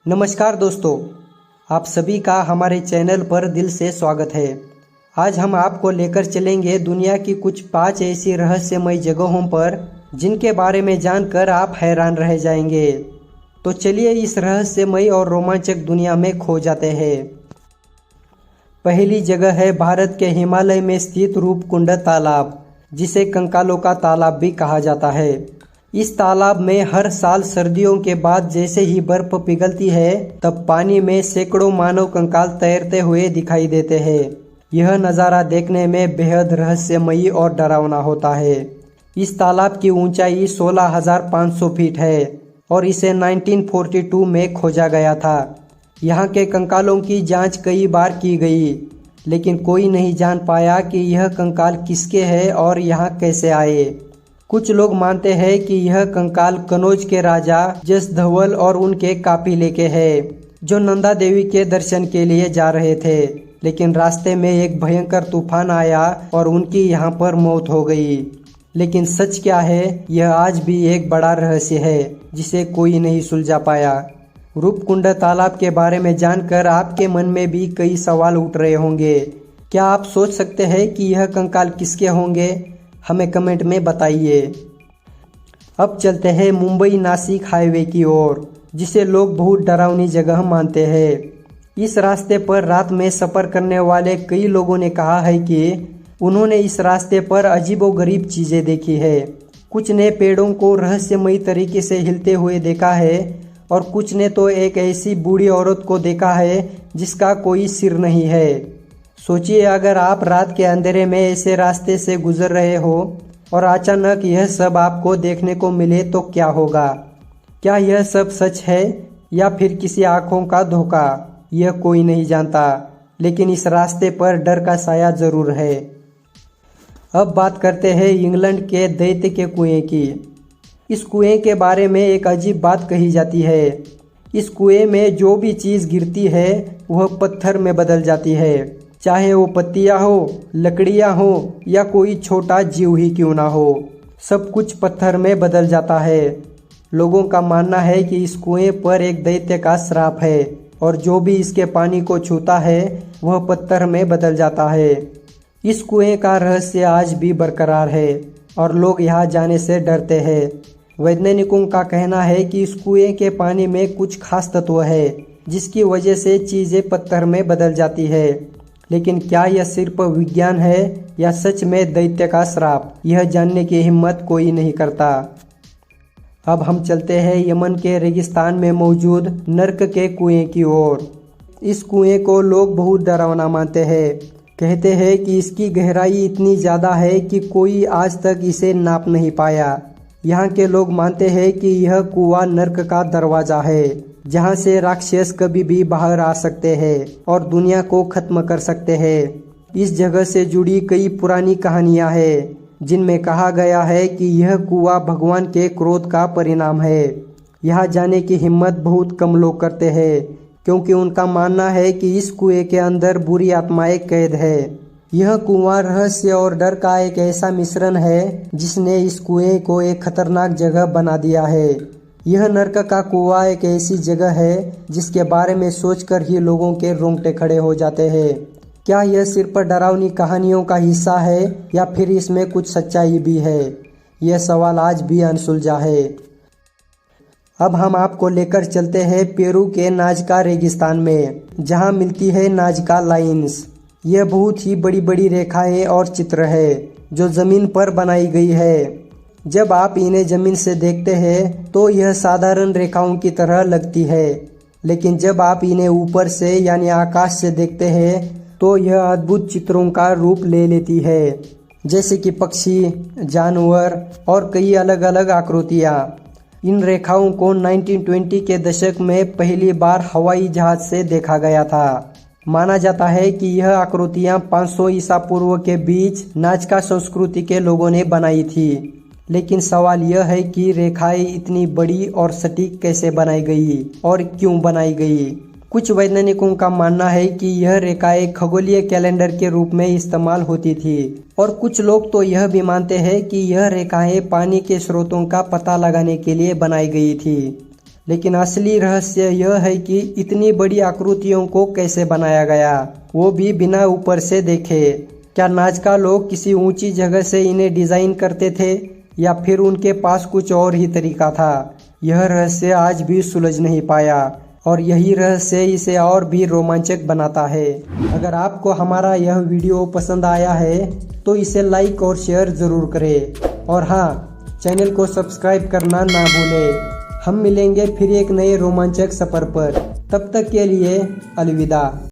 नमस्कार दोस्तों, आप सभी का हमारे चैनल पर दिल से स्वागत है। आज हम आपको लेकर चलेंगे दुनिया की कुछ 5 ऐसी रहस्यमय जगहों पर जिनके बारे में जानकर आप हैरान रह जाएंगे। तो चलिए इस रहस्यमय और रोमांचक दुनिया में खो जाते हैं। पहली जगह है भारत के हिमालय में स्थित रूपकुंड तालाब, जिसे कंकालों का तालाब भी कहा जाता है। इस तालाब में हर साल सर्दियों के बाद जैसे ही बर्फ पिघलती है, तब पानी में सैकड़ों मानव कंकाल तैरते हुए दिखाई देते हैं। यह नज़ारा देखने में बेहद रहस्यमयी और डरावना होता है। इस तालाब की ऊंचाई 16,500 फीट है और इसे 1942 में खोजा गया था। यहाँ के कंकालों की जांच कई बार की गई, लेकिन कोई नहीं जान पाया कि यह कंकाल किसके हैं और यहाँ कैसे आए। कुछ लोग मानते हैं कि यह कंकाल कनौज के राजा जसधवल और उनके काफिले के हैं, जो नंदा देवी के दर्शन के लिए जा रहे थे, लेकिन रास्ते में एक भयंकर तूफान आया और उनकी यहाँ पर मौत हो गई। लेकिन सच क्या है, यह आज भी एक बड़ा रहस्य है जिसे कोई नहीं सुलझा पाया। रूपकुंड तालाब के बारे में जानकर आपके मन में भी कई सवाल उठ रहे होंगे। क्या आप सोच सकते हैं कि यह कंकाल किसके होंगे? हमें कमेंट में बताइए। अब चलते हैं मुंबई नासिक हाईवे की ओर, जिसे लोग बहुत डरावनी जगह मानते हैं। इस रास्ते पर रात में सफ़र करने वाले कई लोगों ने कहा है कि उन्होंने इस रास्ते पर अजीबोगरीब चीज़ें देखी है। कुछ ने पेड़ों को रहस्यमयी तरीके से हिलते हुए देखा है और कुछ ने तो एक ऐसी बूढ़ी औरत को देखा है जिसका कोई सिर नहीं है। सोचिए, अगर आप रात के अंधेरे में ऐसे रास्ते से गुजर रहे हो और अचानक यह सब आपको देखने को मिले तो क्या होगा? क्या यह सब सच है या फिर किसी आंखों का धोखा? यह कोई नहीं जानता, लेकिन इस रास्ते पर डर का साया जरूर है। अब बात करते हैं इंग्लैंड के दैत्य के कुएं की। इस कुएं के बारे में एक अजीब बात कही जाती है। इस कुएं में जो भी चीज़ गिरती है वह पत्थर में बदल जाती है, चाहे वो पत्तियां हो, लकड़ियां हो या कोई छोटा जीव ही क्यों ना हो, सब कुछ पत्थर में बदल जाता है। लोगों का मानना है कि इस कुएं पर एक दैत्य का श्राप है और जो भी इसके पानी को छूता है वह पत्थर में बदल जाता है। इस कुएं का रहस्य आज भी बरकरार है और लोग यहाँ जाने से डरते हैं। वैज्ञानिकों का कहना है कि इस कुएं के पानी में कुछ खास तत्व है जिसकी वजह से चीज़ें पत्थर में बदल जाती है। लेकिन क्या यह सिर्फ विज्ञान है या सच में दैत्य का श्राप, यह जानने की हिम्मत कोई नहीं करता। अब हम चलते हैं यमन के रेगिस्तान में मौजूद नर्क के कुएं की ओर। इस कुएं को लोग बहुत डरावना मानते हैं। कहते हैं कि इसकी गहराई इतनी ज़्यादा है कि कोई आज तक इसे नाप नहीं पाया। यहाँ के लोग मानते हैं कि यह कुआं नर्क का दरवाज़ा है, जहाँ से राक्षस कभी भी बाहर आ सकते हैं और दुनिया को खत्म कर सकते हैं। इस जगह से जुड़ी कई पुरानी कहानियाँ हैं, जिनमें कहा गया है कि यह कुआं भगवान के क्रोध का परिणाम है। यहाँ जाने की हिम्मत बहुत कम लोग करते हैं, क्योंकि उनका मानना है कि इस कुएं के अंदर बुरी आत्माएं कैद है। यह कुआं रहस्य और डर का एक ऐसा मिश्रण है जिसने इस कुएं को एक खतरनाक जगह बना दिया है। यह नर्क का कुआं एक ऐसी जगह है जिसके बारे में सोचकर ही लोगों के रोंगटे खड़े हो जाते हैं। क्या यह सिर्फ डरावनी कहानियों का हिस्सा है या फिर इसमें कुछ सच्चाई भी है? यह सवाल आज भी अनसुलझा है। अब हम आपको लेकर चलते हैं पेरू के नाजका रेगिस्तान में, जहां मिलती है नाजका लाइन्स। यह बहुत ही बड़ी बड़ी रेखाएं और चित्र है जो ज़मीन पर बनाई गई है। जब आप इन्हें ज़मीन से देखते हैं तो यह साधारण रेखाओं की तरह लगती है, लेकिन जब आप इन्हें ऊपर से यानी आकाश से देखते हैं तो यह अद्भुत चित्रों का रूप ले लेती है, जैसे कि पक्षी, जानवर और कई अलग अलग आकृतियाँ। इन रेखाओं को 1920 के दशक में पहली बार हवाई जहाज से देखा गया था। माना जाता है कि यह आकृतियाँ 500 ईसा पूर्व के बीच नाजका संस्कृति के लोगों ने बनाई थी। लेकिन सवाल यह है कि रेखाएं इतनी बड़ी और सटीक कैसे बनाई गई और क्यों बनाई गई? कुछ वैज्ञानिकों का मानना है कि यह रेखाएं खगोलीय कैलेंडर के रूप में इस्तेमाल होती थी और कुछ लोग तो यह भी मानते हैं कि यह रेखाएं पानी के स्रोतों का पता लगाने के लिए बनाई गई थी। लेकिन असली रहस्य यह है कि इतनी बड़ी आकृतियों को कैसे बनाया गया, वो भी बिना ऊपर से देखे। क्या नाज़का लोग किसी ऊंची जगह से इन्हें डिजाइन करते थे या फिर उनके पास कुछ और ही तरीका था? यह रहस्य आज भी सुलझ नहीं पाया और यही रहस्य इसे और भी रोमांचक बनाता है। अगर आपको हमारा यह वीडियो पसंद आया है तो इसे लाइक और शेयर ज़रूर करें और हाँ, चैनल को सब्सक्राइब करना ना भूलें। हम मिलेंगे फिर एक नए रोमांचक सफ़र पर। तब तक के लिए अलविदा।